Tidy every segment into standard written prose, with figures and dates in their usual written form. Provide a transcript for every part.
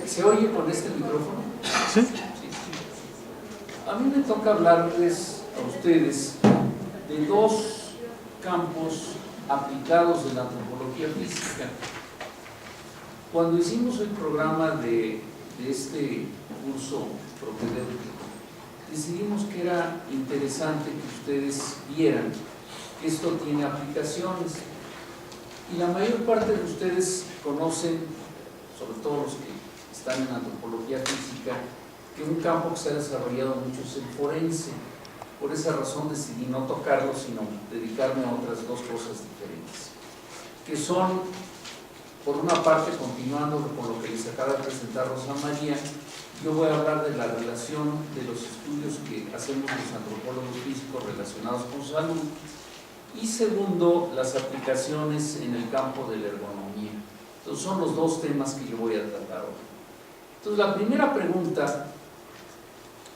¿Se oye con este micrófono? Sí. Sí. A mí me toca hablarles a ustedes de dos campos aplicados de la antropología física. Cuando hicimos el programa de este curso propedéutico, decidimos que era interesante que ustedes vieran que esto tiene aplicaciones. Y la mayor parte de ustedes conocen, sobre todo los que están en antropología física, que un campo que se ha desarrollado mucho es el forense. Por esa razón decidí no tocarlo, sino dedicarme a otras dos cosas diferentes, que son, por una parte, continuando con lo que les acaba de presentar Rosa María, yo voy a hablar de la relación de los estudios que hacemos los antropólogos físicos relacionados con salud, y segundo, las aplicaciones en el campo de la ergonomía. Entonces son los dos temas que yo voy a tratar hoy. Entonces la primera pregunta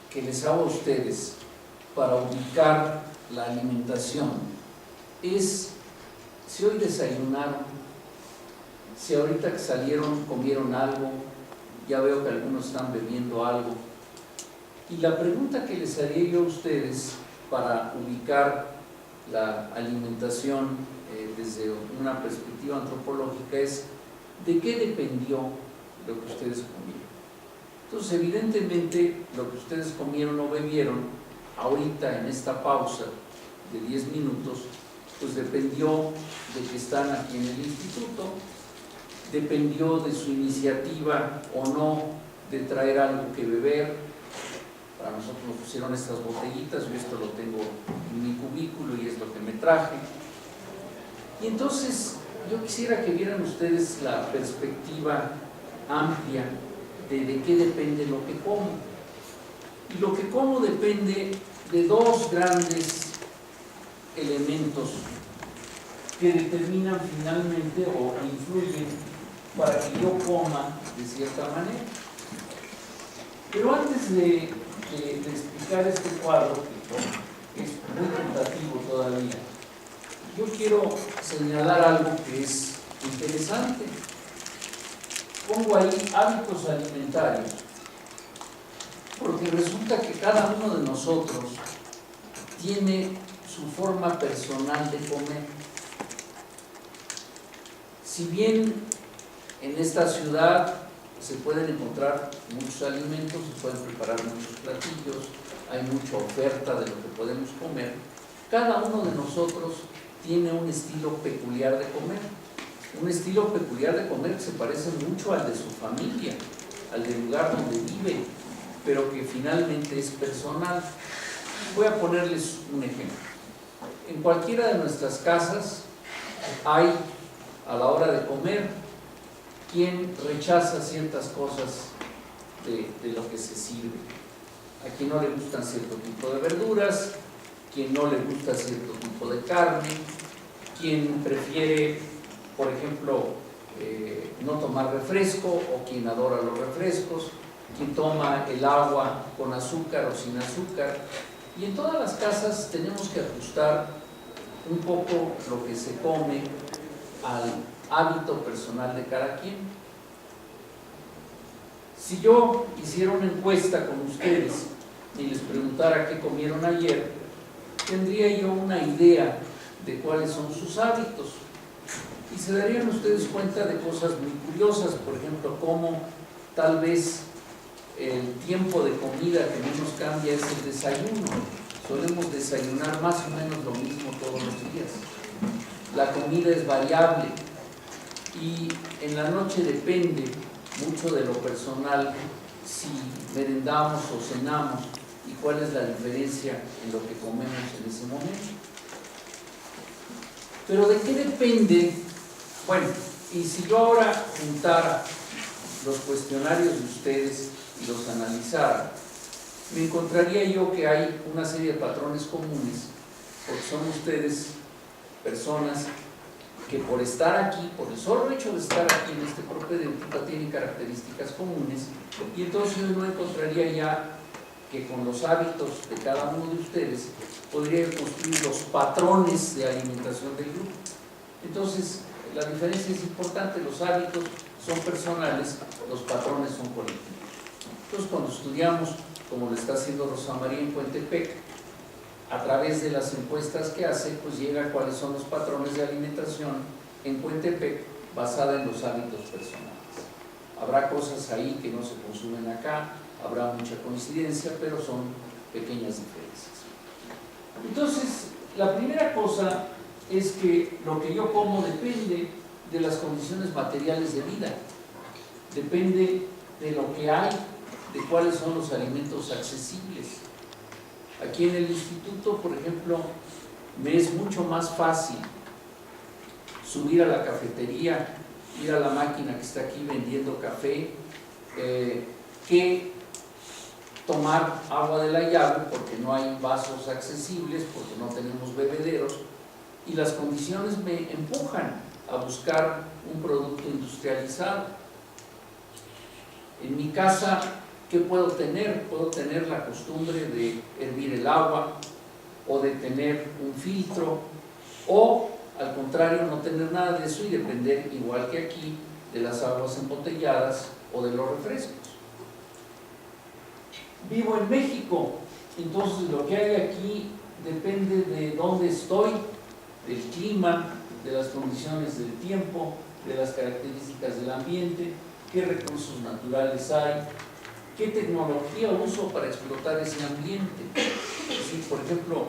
que les hago a ustedes para ubicar la alimentación es si hoy desayunaron, si ahorita que salieron comieron algo, ya veo que algunos están bebiendo algo. Y la pregunta que les haría yo a ustedes para ubicar la alimentación desde una perspectiva antropológica es ¿de qué dependió lo que ustedes comieron? Entonces, evidentemente, lo que ustedes comieron o bebieron ahorita en esta pausa de 10 minutos, pues dependió de que están aquí en el instituto, dependió de su iniciativa o no de traer algo que beber. Para nosotros nos pusieron estas botellitas, yo esto lo tengo en mi cubículo y es lo que me traje. Y entonces yo quisiera que vieran ustedes la perspectiva amplia de qué depende lo que como. Y lo que como depende de dos grandes elementos que determinan finalmente o influyen para que yo coma de cierta manera. Pero antes de explicar este cuadro, que es muy tentativo todavía, yo quiero señalar algo que es interesante. Pongo ahí hábitos alimentarios, porque resulta que cada uno de nosotros tiene su forma personal de comer. Si bien en esta ciudad se pueden encontrar muchos alimentos, se pueden preparar muchos platillos, hay mucha oferta de lo que podemos comer, cada uno de nosotros tiene un estilo peculiar de comer. Un estilo peculiar de comer que se parece mucho al de su familia, al del lugar donde vive, pero que finalmente es personal. Voy a ponerles un ejemplo. En cualquiera de nuestras casas hay, a la hora de comer, quien rechaza ciertas cosas de lo que se sirve. A quien no le gustan cierto tipo de verduras, quien no le gusta cierto tipo de carne, quien prefiere, por ejemplo, no tomar refresco, o quien adora los refrescos, quien toma el agua con azúcar o sin azúcar. Y en todas las casas tenemos que ajustar un poco lo que se come al hábito personal de cada quien. Si yo hiciera una encuesta con ustedes y les preguntara qué comieron ayer, tendría yo una idea de cuáles son sus hábitos. Y se darían ustedes cuenta de cosas muy curiosas, por ejemplo, cómo tal vez el tiempo de comida que menos cambia es el desayuno. Solemos desayunar más o menos lo mismo todos los días. La comida es variable y en la noche depende mucho de lo personal si merendamos o cenamos y cuál es la diferencia en lo que comemos en ese momento. Pero ¿de qué depende? Bueno, y si yo ahora juntara los cuestionarios de ustedes y los analizara, me encontraría yo que hay una serie de patrones comunes, porque son ustedes personas que por estar aquí, por el solo hecho de estar aquí en este propedéutico, tienen características comunes, y entonces yo no encontraría ya que con los hábitos de cada uno de ustedes podría construir los patrones de alimentación del grupo. Entonces, la diferencia es importante, los hábitos son personales, los patrones son colectivos. Entonces, cuando estudiamos, como lo está haciendo Rosa María en Coatepec, a través de las encuestas que hace, pues llega a cuáles son los patrones de alimentación en Coatepec basada en los hábitos personales. Habrá cosas ahí que no se consumen acá, habrá mucha coincidencia, pero son pequeñas diferencias. Entonces, la primera cosa es que lo que yo como depende de las condiciones materiales de vida, depende de lo que hay, de cuáles son los alimentos accesibles. Aquí en el instituto, por ejemplo, me es mucho más fácil subir a la cafetería, ir a la máquina que está aquí vendiendo café, que tomar agua de la llave, porque no hay vasos accesibles, porque no tenemos bebederos, y las condiciones me empujan a buscar un producto industrializado. En mi casa, ¿qué puedo tener? Puedo tener la costumbre de hervir el agua, o de tener un filtro, o al contrario, no tener nada de eso y depender, igual que aquí, de las aguas embotelladas o de los refrescos. Vivo en México, entonces lo que hay aquí depende de dónde estoy, del clima, de las condiciones del tiempo, de las características del ambiente, qué recursos naturales hay, qué tecnología uso para explotar ese ambiente. Si, por ejemplo,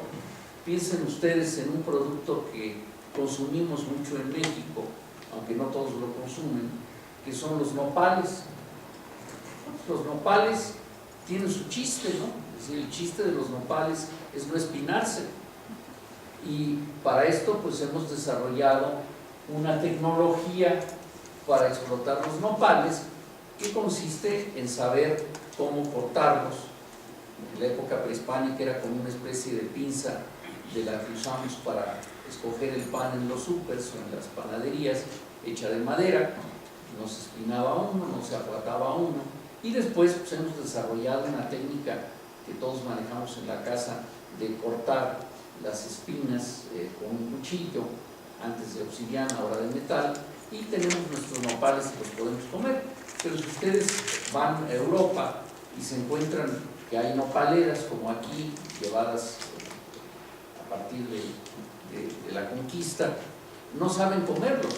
piensen ustedes en un producto que consumimos mucho en México, aunque no todos lo consumen, que son los nopales. Los nopales tienen su chiste, ¿no? Es decir, el chiste de los nopales es no espinarse. Y para esto, pues hemos desarrollado una tecnología para explotar los nopales que consiste en saber cómo cortarlos. En la época prehispánica era como una especie de pinza de la que usamos para escoger el pan en los súpers o en las panaderías, hecha de madera. No se espinaba uno, no se aplataba uno. Y después pues, hemos desarrollado una técnica que todos manejamos en la casa de cortar las espinas con un cuchillo, antes de obsidiana, ahora de metal, y tenemos nuestros nopales y los podemos comer. Pero si ustedes van a Europa y se encuentran que hay nopaleras como aquí, llevadas a partir de la conquista, no saben comerlos,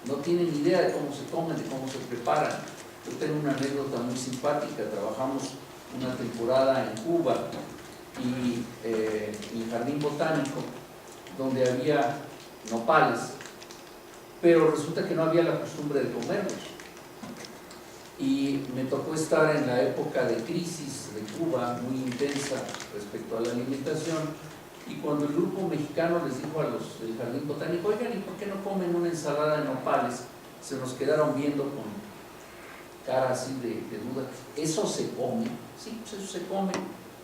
no tienen idea de cómo se comen, de cómo se preparan. Yo tengo una anécdota muy simpática. Trabajamos una temporada en Cuba y en el jardín botánico, donde había nopales, pero resulta que no había la costumbre de comerlos. Y me tocó estar en la época de crisis de Cuba, muy intensa respecto a la alimentación, y cuando el grupo mexicano les dijo a los del jardín botánico, oigan, ¿y por qué no comen una ensalada de nopales? Se nos quedaron viendo con cara así de duda. ¿Eso se come? Sí, pues eso se come.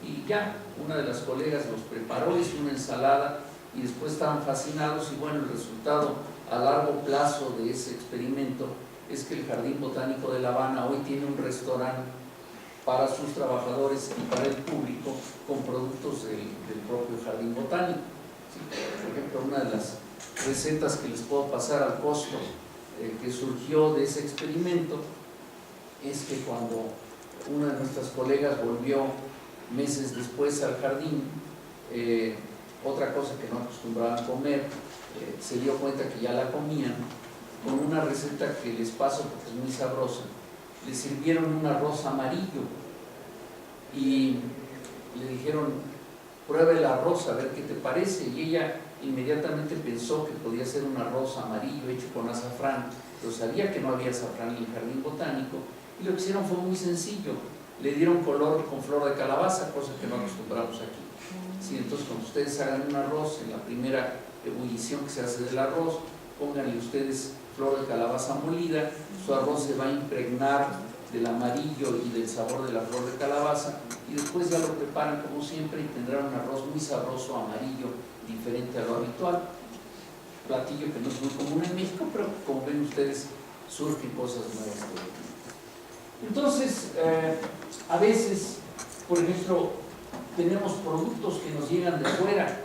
Y ya, una de las colegas los preparó, hizo una ensalada y después estaban fascinados. Y bueno, el resultado a largo plazo de ese experimento es que el Jardín Botánico de La Habana hoy tiene un restaurante para sus trabajadores y para el público con productos del propio Jardín Botánico. ¿Sí? Por ejemplo, una de las recetas que les puedo pasar al costo que surgió de ese experimento es que cuando una de nuestras colegas volvió meses después al jardín, otra cosa que no acostumbraban comer, se dio cuenta que ya la comían. Con una receta que les paso porque es muy sabrosa, le sirvieron un arroz amarillo y le dijeron, prueba el arroz a ver qué te parece, y ella inmediatamente pensó que podía ser un arroz amarillo hecho con azafrán, pero sabía que no había azafrán en el jardín botánico, y lo que hicieron fue muy sencillo, le dieron color con flor de calabaza, cosa que no acostumbramos aquí. Sí, entonces cuando ustedes hagan un arroz, en la primera ebullición que se hace del arroz, pónganle ustedes flor de calabaza molida, su arroz se va a impregnar del amarillo y del sabor de la flor de calabaza, y después ya lo preparan como siempre y tendrán un arroz muy sabroso, amarillo, diferente a lo habitual. Platillo que no es muy común en México, pero como ven ustedes, surgen cosas nuevas. Entonces, a veces, por ejemplo, tenemos productos que nos llegan de fuera.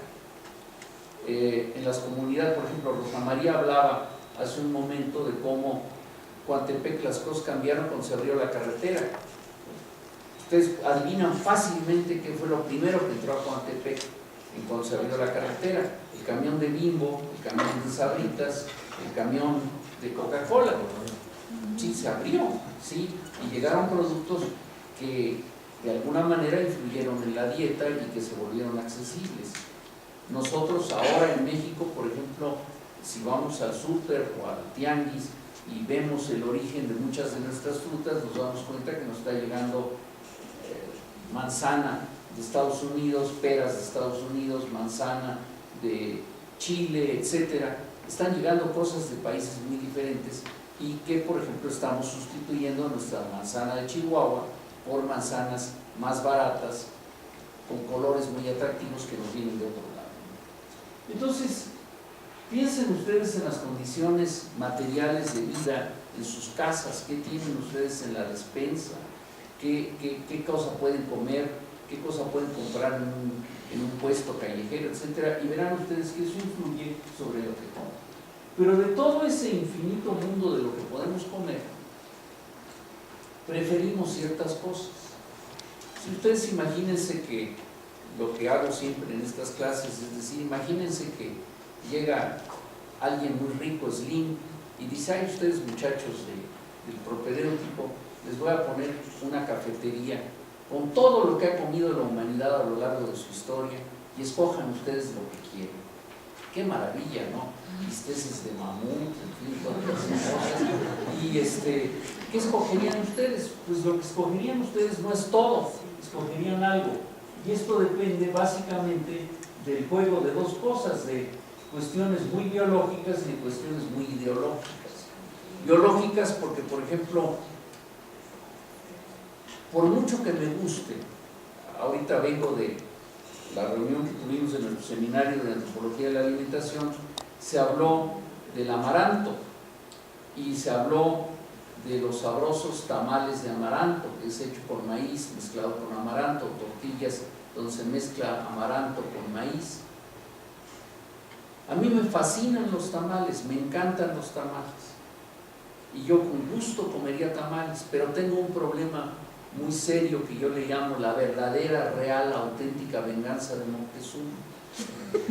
En las comunidades, por ejemplo, Rosa María hablaba hace un momento de cómo Coatepec las cosas cambiaron cuando se abrió la carretera. Ustedes adivinan fácilmente qué fue lo primero que entró a Coatepec en cuando se abrió la carretera: el camión de Bimbo, el camión de Sabritas, el camión de Coca-Cola. Sí, se abrió, sí, y llegaron productos que de alguna manera influyeron en la dieta y que se volvieron accesibles. Nosotros ahora en México, por ejemplo, si vamos al súper o al tianguis y vemos el origen de muchas de nuestras frutas, nos damos cuenta que nos está llegando manzana de Estados Unidos, peras de Estados Unidos, manzana de Chile, etcétera. Están llegando cosas de países muy diferentes y que, por ejemplo, estamos sustituyendo nuestra manzana de Chihuahua por manzanas más baratas, con colores muy atractivos que nos vienen de otro lado. Entonces, piensen ustedes en las condiciones materiales de vida en sus casas, qué tienen ustedes en la despensa, qué cosa pueden comer, qué cosa pueden comprar en un puesto callejero, etcétera, y verán ustedes que eso influye sobre lo que comen. Pero de todo ese infinito mundo de lo que podemos comer, preferimos ciertas cosas. Si ustedes imagínense que lo que hago siempre en estas clases, es decir, imagínense que llega alguien muy rico, slim, y dice: ay, ustedes muchachos del propedéutico, les voy a poner una cafetería con todo lo que ha comido la humanidad a lo largo de su historia, y escojan ustedes lo que quieren. Qué maravilla, ¿no? Bisteces de mamut, en fin, todas esas cosas. Y ¿qué escogerían ustedes? Pues lo que escogerían ustedes no es todo, escogerían algo. Y esto depende básicamente del juego de dos cosas, de cuestiones muy biológicas y de cuestiones muy ideológicas. Biológicas porque, por ejemplo, por mucho que me guste, ahorita vengo de la reunión que tuvimos en el seminario de antropología de la alimentación, se habló del amaranto y se habló de los sabrosos tamales de amaranto, que es hecho con maíz mezclado con amaranto, tortillas donde se mezcla amaranto con maíz. A mí me fascinan los tamales, me encantan los tamales, y yo con gusto comería tamales, pero tengo un problema muy serio que yo le llamo la verdadera, real, auténtica venganza de Moctezuma.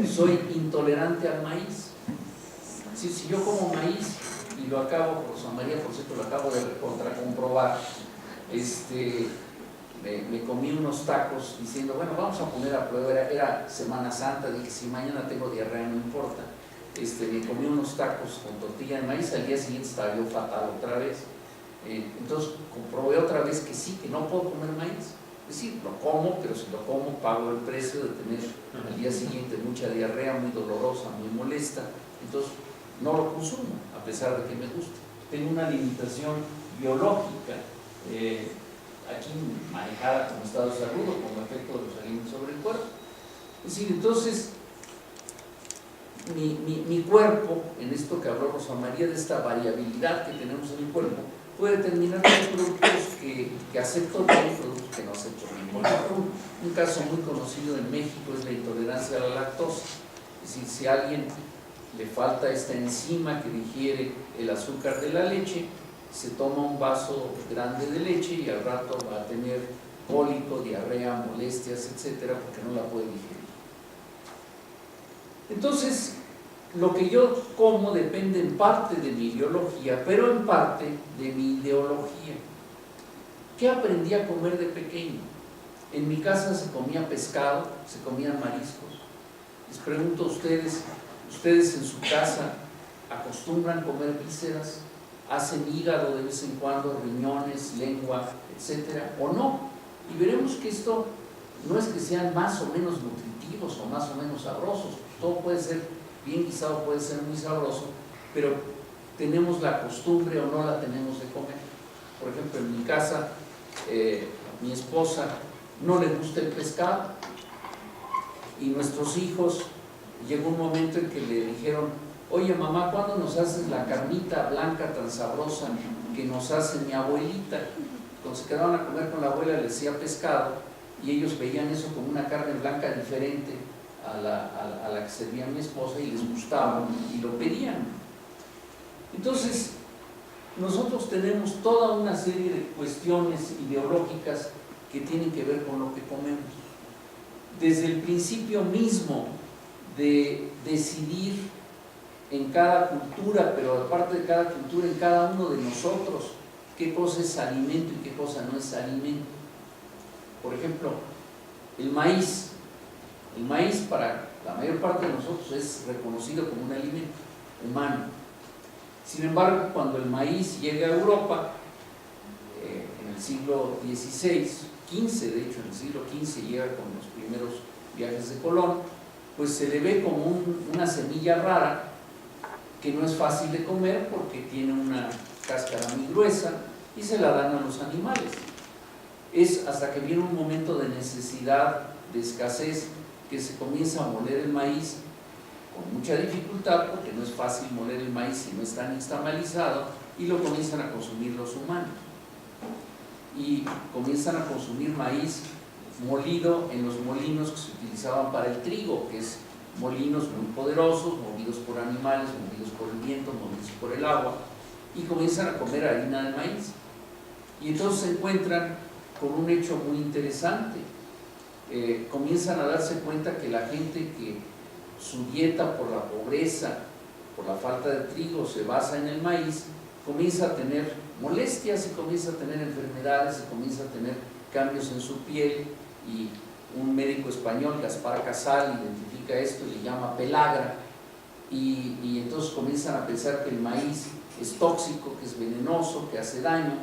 Soy intolerante al maíz. Si yo como maíz, y lo acabo, Rosa María, por cierto, lo acabo de contracomprobar, me comí unos tacos diciendo: bueno, vamos a poner a prueba, era Semana Santa, dije: si mañana tengo diarrea no importa. Me comí unos tacos con tortilla de maíz, al día siguiente estaba yo fatal otra vez. Entonces comprobé otra vez que sí, que no puedo comer maíz. Es decir, lo como, pero si lo como pago el precio de tener al día siguiente mucha diarrea, muy dolorosa, muy molesta. Entonces no lo consumo, a pesar de que me guste. Tengo una limitación biológica, aquí manejada como estado de salud o como efecto de los alimentos sobre el cuerpo. Es decir, entonces mi cuerpo, en esto que habló Rosa María, de esta variabilidad que tenemos en el cuerpo, puede determinar los productos que acepto bien y productos que no acepto bien. Por ejemplo, un caso muy conocido en México es la intolerancia a la lactosa. Es decir, si a alguien le falta esta enzima que digiere el azúcar de la leche, se toma un vaso grande de leche y al rato va a tener cólico, diarrea, molestias, etcétera, porque no la puede digerir. Entonces, lo que yo como depende en parte de mi biología, pero en parte de mi ideología. ¿Qué aprendí a comer de pequeño? En mi casa se comía pescado, se comían mariscos. Les pregunto a ustedes, ¿ustedes en su casa acostumbran comer vísceras? ¿Hacen hígado de vez en cuando, riñones, lengua, etcétera, o no? Y veremos que esto no es que sean más o menos nutritivos o más o menos sabrosos. Todo puede ser bien guisado, puede ser muy sabroso, pero tenemos la costumbre o no la tenemos de comer. Por ejemplo, en mi casa, mi esposa no le gusta el pescado, y nuestros hijos, llegó un momento en que le dijeron: oye mamá, ¿cuándo nos haces la carnita blanca tan sabrosa que nos hace mi abuelita? Cuando se quedaban a comer con la abuela le decía pescado, y ellos veían eso como una carne blanca diferente a la que servía mi esposa, y les gustaba y lo pedían. Entonces, nosotros tenemos toda una serie de cuestiones ideológicas que tienen que ver con lo que comemos. Desde el principio mismo de decidir en cada cultura, pero aparte de cada cultura, en cada uno de nosotros, qué cosa es alimento y qué cosa no es alimento. Por ejemplo, el maíz. El maíz para la mayor parte de nosotros es reconocido como un alimento humano. Sin embargo, cuando el maíz llega a Europa, en el siglo XVI, XV, de hecho, en el siglo XV llega con los primeros viajes de Colón, pues se le ve como una semilla rara que no es fácil de comer porque tiene una cáscara muy gruesa y se la dan a los animales. Es hasta que viene un momento de necesidad, de escasez, que se comienza a moler el maíz con mucha dificultad, porque no es fácil moler el maíz si no está nixtamalizado, y lo comienzan a consumir los humanos. Y comienzan a consumir maíz molido en los molinos que se utilizaban para el trigo, que es molinos muy poderosos, movidos por animales, movidos por el viento, movidos por el agua, y comienzan a comer harina de maíz. Y entonces se encuentran con un hecho muy interesante. Comienzan a darse cuenta que la gente que su dieta por la pobreza, por la falta de trigo, se basa en el maíz, comienza a tener molestias y comienza a tener enfermedades y comienza a tener cambios en su piel. Y un médico español, Gaspar Casal, identifica esto y le llama pelagra, y entonces comienzan a pensar que el maíz es tóxico, que es venenoso, que hace daño.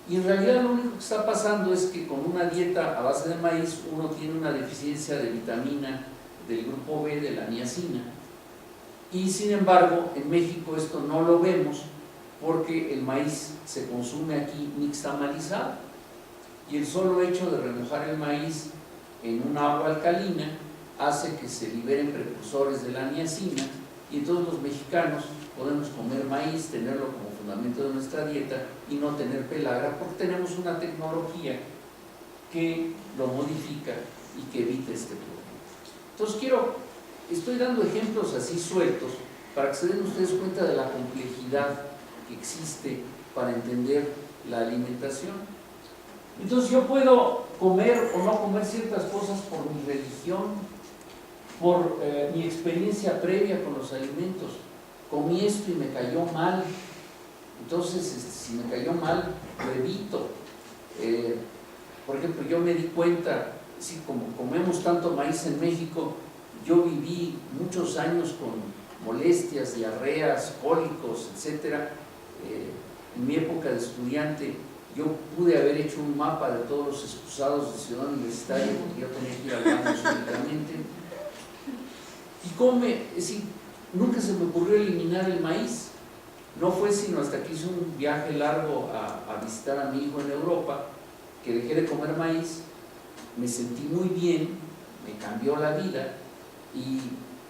Y en realidad lo único que está pasando es que con una dieta a base de maíz uno tiene una deficiencia de vitamina del grupo B, de la niacina, y sin embargo en México esto no lo vemos porque el maíz se consume aquí nixtamalizado, y el solo hecho de remojar el maíz en un agua alcalina hace que se liberen precursores de la niacina, y entonces los mexicanos podemos comer maíz, tenerlo como fundamento de nuestra dieta y no tener pelagra, porque tenemos una tecnología que lo modifica y que evita este problema. Entonces estoy dando ejemplos así sueltos para que se den ustedes cuenta de la complejidad que existe para entender la alimentación. Entonces yo puedo comer o no comer ciertas cosas por mi religión, por mi experiencia previa con los alimentos. Comí esto y me cayó mal, entonces si me cayó mal, lo evito. Por ejemplo, yo me di cuenta, si como comemos tanto maíz en México, yo viví muchos años con molestias, diarreas, cólicos, etc. En mi época de estudiante, yo pude haber hecho un mapa de todos los excusados de Ciudad Universitaria, porque yo tenía que ir al baño súbitamente. Y nunca se me ocurrió eliminar el maíz. No fue sino hasta que hice un viaje largo a visitar a mi hijo en Europa, que dejé de comer maíz, me sentí muy bien, me cambió la vida, y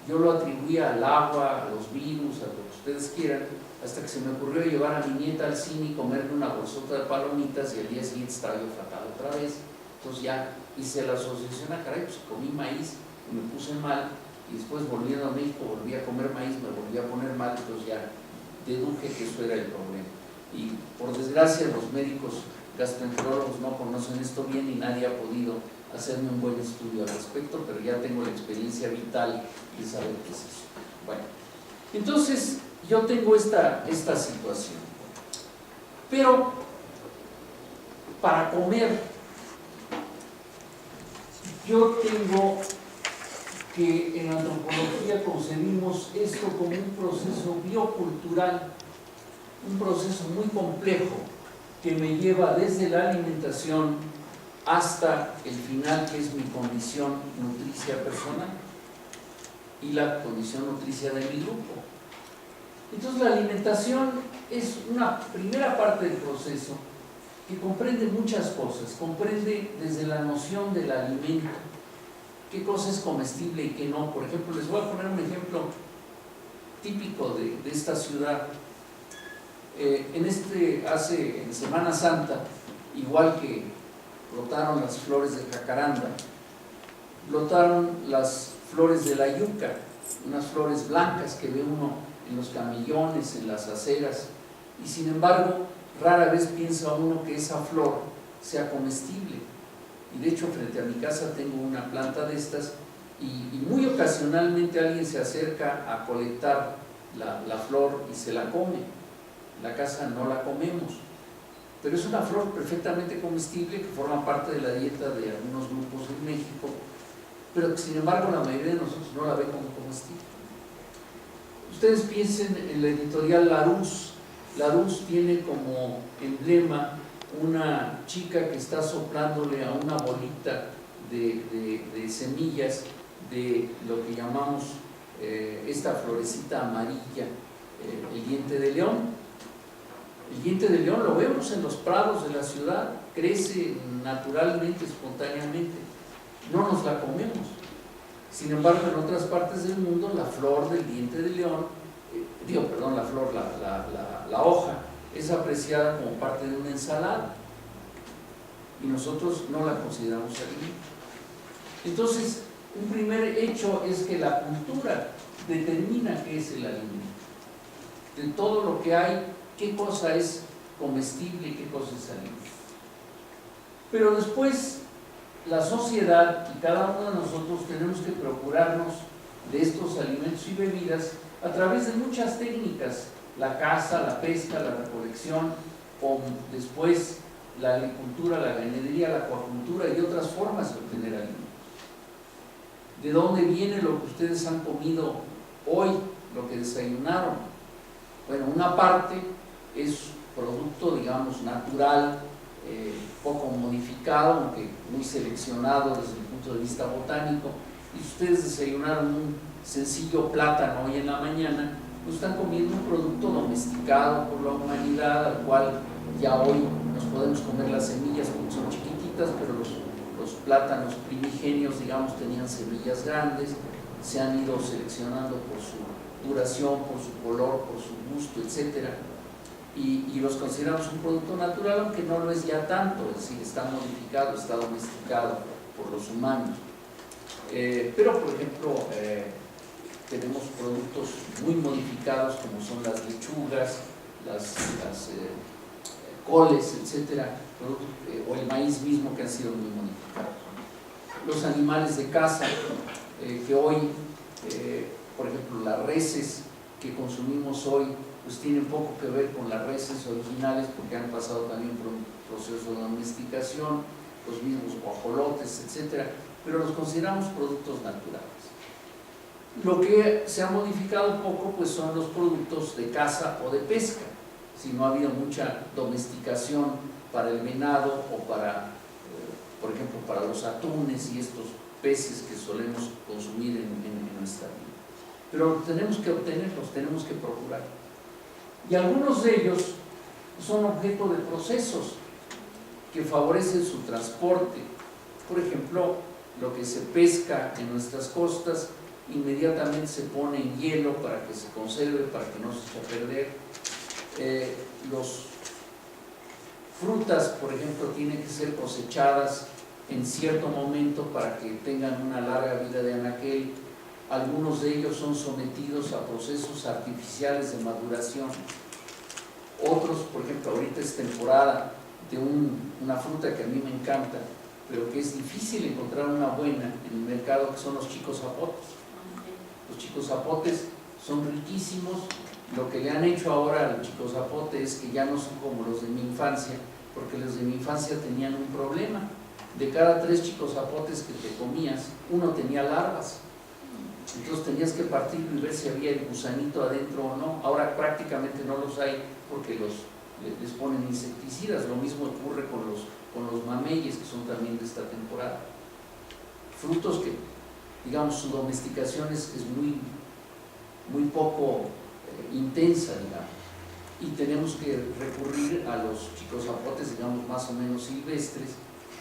yo lo atribuía al agua, a los virus, a lo que ustedes quieran, hasta que se me ocurrió llevar a mi nieta al cine y comerle una bolsota de palomitas, y al día siguiente estaba yo fatal otra vez. Entonces ya hice la asociación, caray, pues comí maíz y me puse mal, y después volviendo a México volví a comer maíz, me volví a poner mal, entonces ya deduje que eso era el problema. Y por desgracia los médicos gastroenterólogos no conocen esto bien y nadie ha podido hacerme un buen estudio al respecto, pero ya tengo la experiencia vital de saber qué es eso. Bueno, entonces yo tengo esta situación, pero para comer yo tengo que en antropología concebimos esto como un proceso biocultural, un proceso muy complejo que me lleva desde la alimentación hasta el final, que es mi condición nutricia personal y la condición nutricia de mi grupo. Entonces la alimentación es una primera parte del proceso que comprende muchas cosas, comprende desde la noción del alimento, qué cosa es comestible y qué no. Por ejemplo, les voy a poner un ejemplo típico de esta ciudad. En Semana Santa, igual que brotaron las flores de jacaranda, brotaron las flores de la yuca, unas flores blancas que ve uno en los camellones, en las aceras, y sin embargo rara vez piensa uno que esa flor sea comestible. Y de hecho frente a mi casa tengo una planta de estas y muy ocasionalmente alguien se acerca a colectar la flor y se la come. En la casa no la comemos, pero es una flor perfectamente comestible que forma parte de la dieta de algunos grupos en México, pero que sin embargo la mayoría de nosotros no la ve como comestible. Ustedes piensen en la editorial Larousse. Larousse tiene como emblema una chica que está soplándole a una bolita de semillas de lo que llamamos esta florecita amarilla, el diente de león. El diente de león lo vemos en los prados de la ciudad, crece naturalmente, espontáneamente, no nos la comemos. Sin embargo, en otras partes del mundo la flor del diente de león, la hoja es apreciada como parte de una ensalada y nosotros no la consideramos alimento. Entonces, un primer hecho es que la cultura determina qué es el alimento. De todo lo que hay, qué cosa es comestible y qué cosa es alimento. Pero después, la sociedad y cada uno de nosotros tenemos que procurarnos de estos alimentos y bebidas a través de muchas técnicas: la caza, la pesca, la recolección, o después la agricultura, la ganadería, la acuacultura y otras formas de obtener alimentos. ¿De dónde viene lo que ustedes han comido hoy, lo que desayunaron? Bueno, una parte es producto, digamos, natural, poco modificado, aunque muy seleccionado desde el punto de vista botánico. Y si ustedes desayunaron un sencillo plátano hoy en la mañana, pues están comiendo un producto domesticado por la humanidad, al cual ya hoy nos podemos comer las semillas porque son chiquititas, pero los plátanos primigenios, digamos, tenían semillas grandes, se han ido seleccionando por su duración, por su color, por su gusto, etc. Y los consideramos un producto natural, aunque no lo es ya tanto, es decir, está modificado, está domesticado por los humanos. Pero, por ejemplo, tenemos productos muy modificados como son las lechugas, las coles, etcétera, o el maíz mismo, que han sido muy modificados. Los animales de caza, que hoy, por ejemplo, las reses que consumimos hoy, pues tienen poco que ver con las reses originales, porque han pasado también por un proceso de domesticación, los mismos guajolotes, etcétera, pero los consideramos productos naturales. Lo que se ha modificado poco, pues son los productos de caza o de pesca. Si no ha habido mucha domesticación para el venado o para, por ejemplo, para los atunes y estos peces que solemos consumir en nuestra vida. Pero lo tenemos que obtener, los tenemos que procurar. Y algunos de ellos son objeto de procesos que favorecen su transporte. Por ejemplo, lo que se pesca en nuestras costas inmediatamente se pone en hielo para que se conserve, para que no se eche a perder. Los frutas, por ejemplo, tienen que ser cosechadas en cierto momento para que tengan una larga vida de anaquel. Algunos de ellos son sometidos a procesos artificiales de maduración. Otros, por ejemplo, ahorita es temporada de una fruta que a mí me encanta, pero que es difícil encontrar una buena en el mercado, que son los chicos zapotes. Los chicos zapotes son riquísimos. Lo que le han hecho ahora al chico zapote es que ya no son como los de mi infancia, porque los de mi infancia tenían un problema. De cada 3 chicos zapotes que te comías, uno tenía larvas. Entonces tenías que partirlo y ver si había el gusanito adentro o no. Ahora prácticamente no los hay porque les ponen insecticidas. Lo mismo ocurre con los mameyes, que son también de esta temporada. Frutos que, digamos, su domesticación es muy poco intensa, digamos. Y tenemos que recurrir a los chicos zapotes, digamos, más o menos silvestres,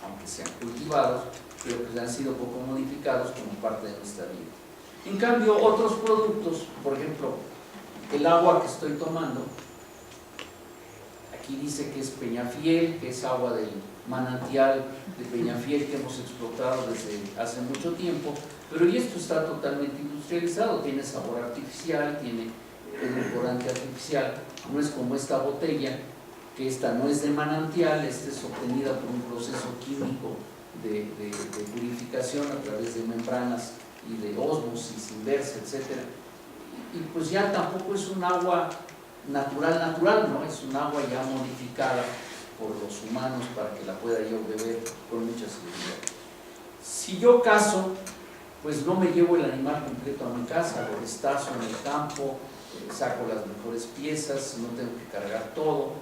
aunque sean cultivados, pero que han sido poco modificados como parte de nuestra vida. En cambio, otros productos, por ejemplo, el agua que estoy tomando, aquí dice que es Peñafiel, que es agua del manantial de Peñafiel que hemos explotado desde hace mucho tiempo, pero y esto está totalmente industrializado, tiene sabor artificial, tiene edulcorante artificial, no es como esta botella, que esta no es de manantial, esta es obtenida por un proceso químico de purificación a través de membranas y de ósmosis inversa, etc. Y pues ya tampoco es un agua natural, ¿no? Es un agua ya modificada por los humanos para que la pueda yo beber con mucha seguridad. Si yo cazo, pues no me llevo el animal completo a mi casa, lo destazo en el campo, saco las mejores piezas, no tengo que cargar todo.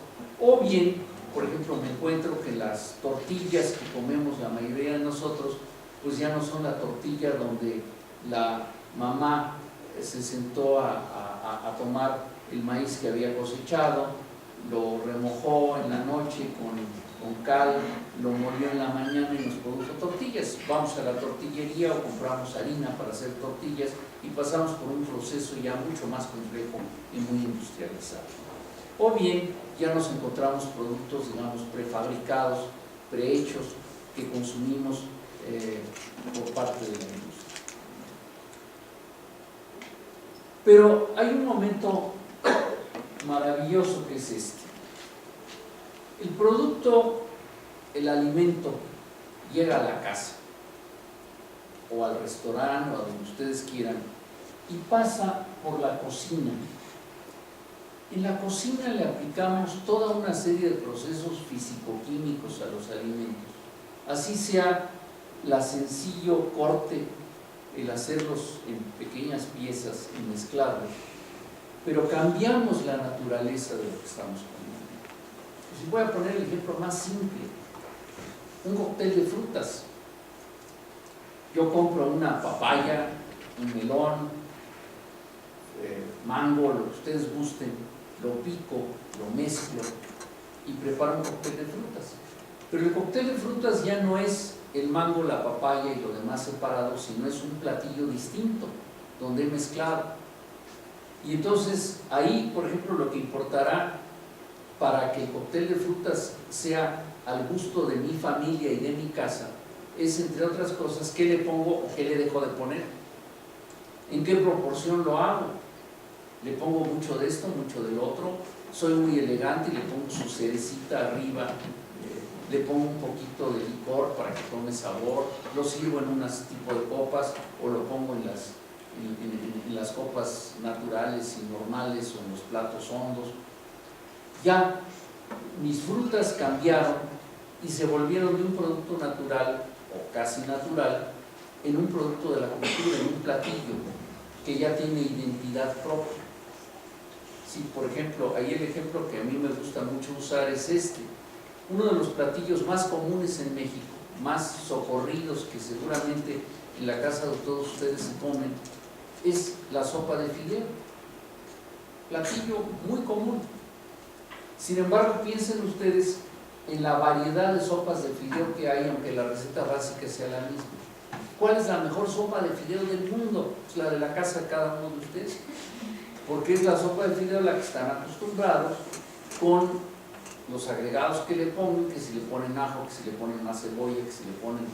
O bien, por ejemplo, me encuentro que las tortillas que comemos la mayoría de nosotros, pues ya no son la tortilla donde la mamá se sentó a tomar el maíz que había cosechado, lo remojó en la noche con cal, lo molió en la mañana y nos produjo tortillas. Vamos a la tortillería o compramos harina para hacer tortillas y pasamos por un proceso ya mucho más complejo y muy industrializado. O bien ya nos encontramos productos, digamos, prefabricados, prehechos, que consumimos por parte de la industria. Pero hay un momento maravilloso que es este. El producto, el alimento, llega a la casa o al restaurante o a donde ustedes quieran y pasa por la cocina. En la cocina le aplicamos toda una serie de procesos físico-químicos a los alimentos. Así sea la sencillo corte, el hacerlos en pequeñas piezas y mezclarlos, pero cambiamos la naturaleza de lo que estamos comiendo. Pues voy a poner el ejemplo más simple, un cóctel de frutas. Yo compro una papaya, un melón, mango, lo que ustedes gusten, lo pico, lo mezclo y preparo un cóctel de frutas. Pero el cóctel de frutas ya no es el mango, la papaya y lo demás separado, sino es un platillo distinto, donde he mezclado. Y entonces ahí, por ejemplo, lo que importará para que el cóctel de frutas sea al gusto de mi familia y de mi casa es, entre otras cosas, qué le pongo o qué le dejo de poner, en qué proporción lo hago. Le pongo mucho de esto, mucho del otro, soy muy elegante y le pongo su cerecita arriba, le pongo un poquito de licor para que tome sabor, lo sirvo en un tipo de copas o lo pongo en las copas naturales y normales o en los platos hondos. Ya mis frutas cambiaron y se volvieron de un producto natural o casi natural en un producto de la cultura, en un platillo que ya tiene identidad propia. Sí, por ejemplo, ahí el ejemplo que a mí me gusta mucho usar es este. Uno de los platillos más comunes en México, más socorridos, que seguramente en la casa de todos ustedes se comen, es la sopa de fideo. Platillo muy común. Sin embargo, piensen ustedes en la variedad de sopas de fideo que hay, aunque la receta básica sea la misma. ¿Cuál es la mejor sopa de fideo del mundo? Es la de la casa de cada uno de ustedes. Porque es la sopa de fideo a la que están acostumbrados, con los agregados que le pongan, que si le ponen ajo, que si le ponen más cebolla, que si le ponen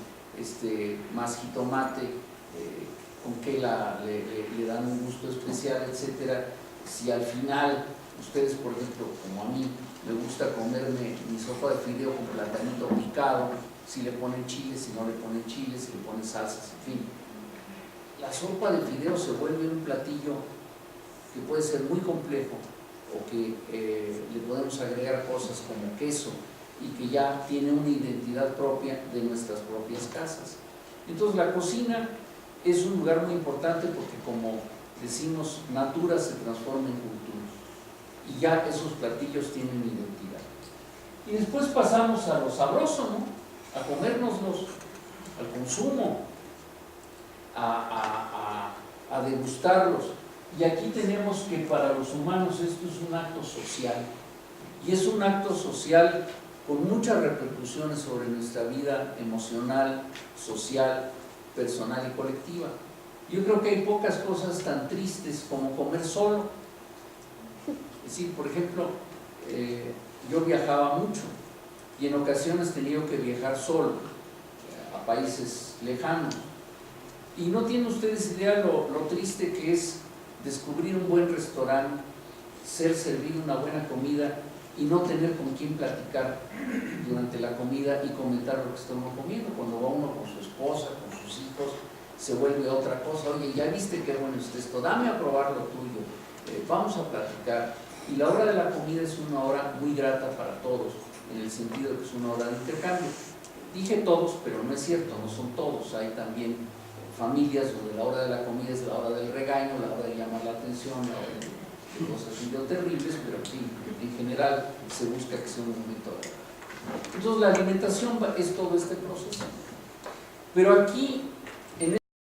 más jitomate, con que le dan un gusto especial, etcétera. Si al final ustedes, por ejemplo, como a mí, me gusta comerme mi sopa de fideo con platanito picado, si le ponen chile, si no le ponen chile, si le ponen salsas, en fin. La sopa de fideo se vuelve un platillo que puede ser muy complejo o que le podemos agregar cosas como queso y que ya tiene una identidad propia de nuestras propias casas. Entonces la cocina es un lugar muy importante porque, como decimos, natura se transforma en cultura y ya esos platillos tienen identidad. Y después pasamos a lo sabroso, ¿no? A comérnoslos, al consumo, a degustarlos. Y aquí tenemos que para los humanos esto es un acto social, y es un acto social con muchas repercusiones sobre nuestra vida emocional, social, personal y colectiva. Yo creo que hay pocas cosas tan tristes como comer solo. Es decir, por ejemplo, yo viajaba mucho y en ocasiones he tenido que viajar solo a países lejanos. Y no tienen ustedes idea lo triste que es descubrir un buen restaurante, ser servido una buena comida y no tener con quién platicar durante la comida y comentar lo que está uno comiendo. Cuando va uno con su esposa, con sus hijos, se vuelve otra cosa. Oye, ya viste qué bueno es esto, dame a probar lo tuyo, vamos a platicar. Y la hora de la comida es una hora muy grata para todos, en el sentido de que es una hora de intercambio. Dije todos, pero no es cierto, no son todos. Hay también familias donde la hora de la comida es la hora del regaño, la hora de llamar la atención, la hora de cosas medio terribles, pero sí, en general se busca que sea un momento agradable. Entonces la alimentación es todo este proceso. Pero aquí